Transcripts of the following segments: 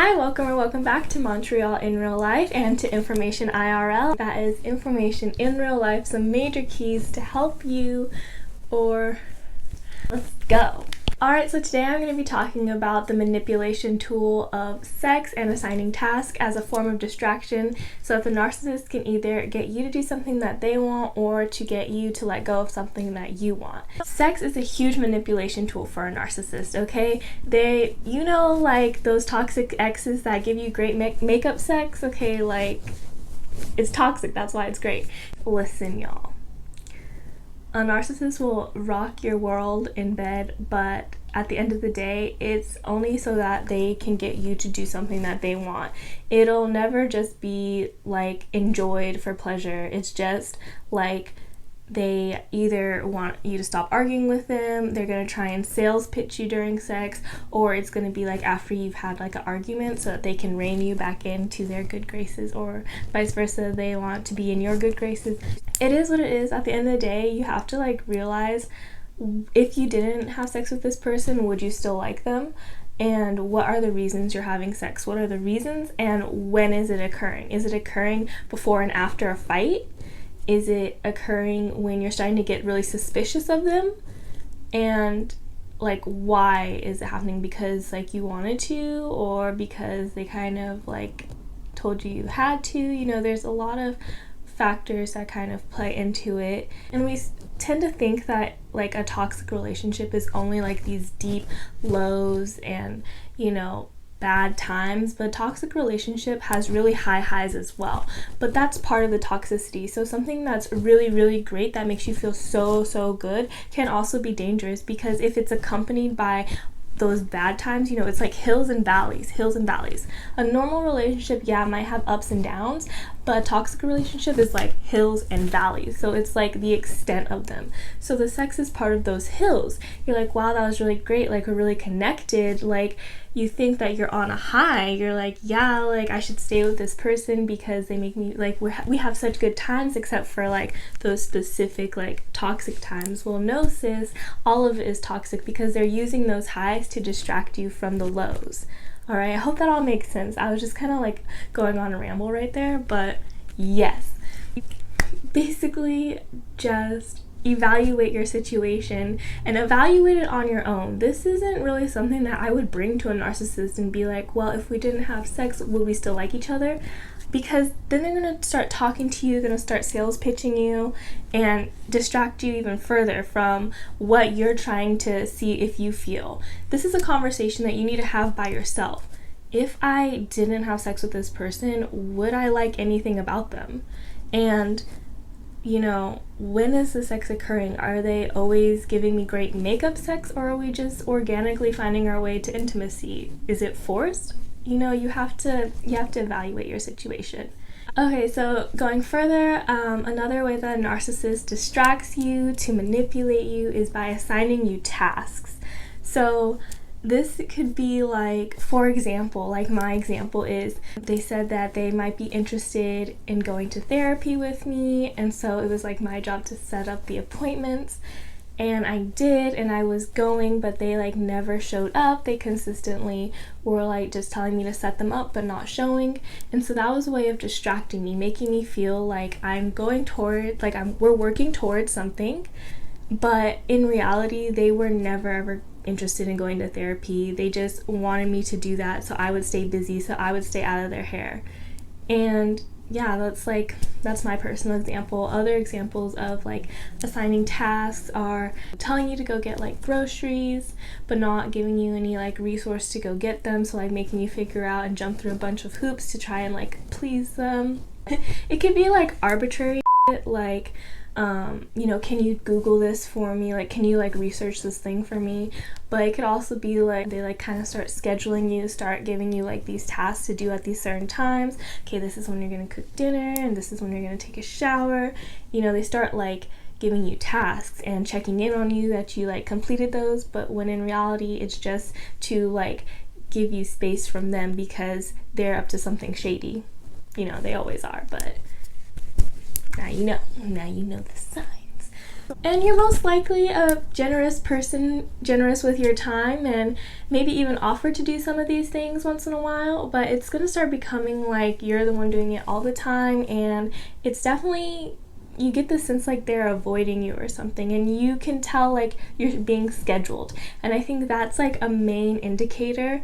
Hi, welcome back to Montreal in real life and to Information IRL. That is information in real life, some major keys to help you, or let's go. Alright, so today I'm going to be talking about the manipulation tool of sex and assigning tasks as a form of distraction so that the narcissist can either get you to do something that they want or to get you to let go of something that you want. Sex is a huge manipulation tool for a narcissist, okay? They, like those toxic exes that give you great makeup sex, okay? Like, it's toxic, that's why it's great. Listen, y'all. A narcissist will rock your world in bed, but at the end of the day, it's only so that they can get you to do something that they want. It'll never just be like enjoyed for pleasure. It's just like they either want you to stop arguing with them, they're going to try and sales pitch you during sex, or it's going to be like after you've had like an argument so that they can rein you back into their good graces, or vice versa, they want to be in your good graces. It is what it is. At the end of the day, you have to like realize, if you didn't have sex with this person, would you still like them? And what are the reasons you're having sex? What are the reasons, and when is it occurring? Is it occurring before and after a fight? Is it occurring when you're starting to get really suspicious of them? And like, why is it happening? Because like you wanted to, or because they kind of like told you had to? There's a lot of factors that kind of play into it, and we tend to think that like a toxic relationship is only like these deep lows and bad times, but a toxic relationship has really high highs as well. But that's part of the toxicity. So something that's really great that makes you feel so good can also be dangerous, because if it's accompanied by those bad times, it's like hills and valleys. A normal relationship, might have ups and downs, but a toxic relationship is like hills and valleys. So it's like the extent of them. So the sex is part of those hills. You're like, wow, that was really great. Like, we're really connected. Like, you think that you're on a high. You're like, yeah, like I should stay with this person because they make me like, we have such good times, except for like those specific like toxic times. Well, no, sis, all of it is toxic because they're using those highs to distract you from the lows. All right, I hope that all makes sense. I was just kind of like going on a ramble right there, but yes. Basically, just evaluate your situation and evaluate it on your own. This isn't really something that I would bring to a narcissist and be like, well, if we didn't have sex, would we still like each other? Because then they're going to start talking to you, going to start sales pitching you and distract you even further from what you're trying to see if you feel. This is a conversation that you need to have by yourself. If I didn't have sex with this person, would I like anything about them? And when is the sex occurring? Are they always giving me great makeup sex, or are we just organically finding our way to intimacy? Is it forced? You have to evaluate your situation. Okay, so going further, another way that a narcissist distracts you to manipulate you is by assigning you tasks. So this could be like, for example, like my example is, they said that they might be interested in going to therapy with me, and so it was like my job to set up the appointments, and I did, and I was going, but they like never showed up. They consistently were like just telling me to set them up but not showing, and so that was a way of distracting me, making me feel like I'm going toward, like we're working towards something, but in reality they were never ever interested in going to therapy. They just wanted me to do that so I would stay busy, so I would stay out of their hair. And yeah, that's my personal example. Other examples of like assigning tasks are telling you to go get like groceries but not giving you any like resource to go get them, so like making you figure out and jump through a bunch of hoops to try and like please them. It could be like arbitrary like can you Google this for me? Like, can you like research this thing for me? But it could also be like they like kind of start scheduling you, start giving you like these tasks to do at these certain times. Okay, this is when you're gonna cook dinner, and this is when you're gonna take a shower. They start like giving you tasks and checking in on you that you like completed those, but when in reality it's just to like give you space from them because they're up to something shady. They always are, but now you know the signs. And you're most likely a generous person, generous with your time, and maybe even offer to do some of these things once in a while, but it's gonna start becoming like you're the one doing it all the time, and it's definitely, you get the sense like they're avoiding you or something, and you can tell like you're being scheduled, and I think that's like a main indicator.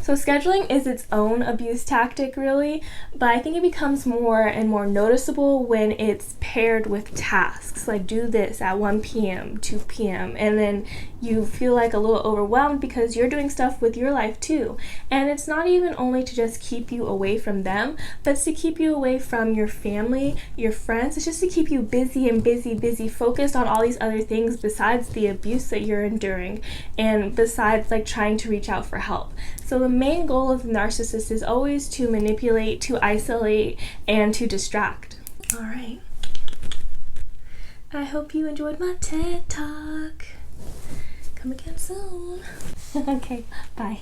So scheduling is its own abuse tactic really, but I think it becomes more and more noticeable when it's paired with tasks, like do this at 1 p.m., 2 p.m., and then you feel like a little overwhelmed because you're doing stuff with your life too. And it's not even only to just keep you away from them, but it's to keep you away from your family, your friends. It's just to keep you busy and busy, focused on all these other things besides the abuse that you're enduring, and besides like trying to reach out for help. So the main goal of the narcissist is always to manipulate, to isolate, and to distract. All right. I hope you enjoyed my TED Talk. Come again soon. Okay, bye.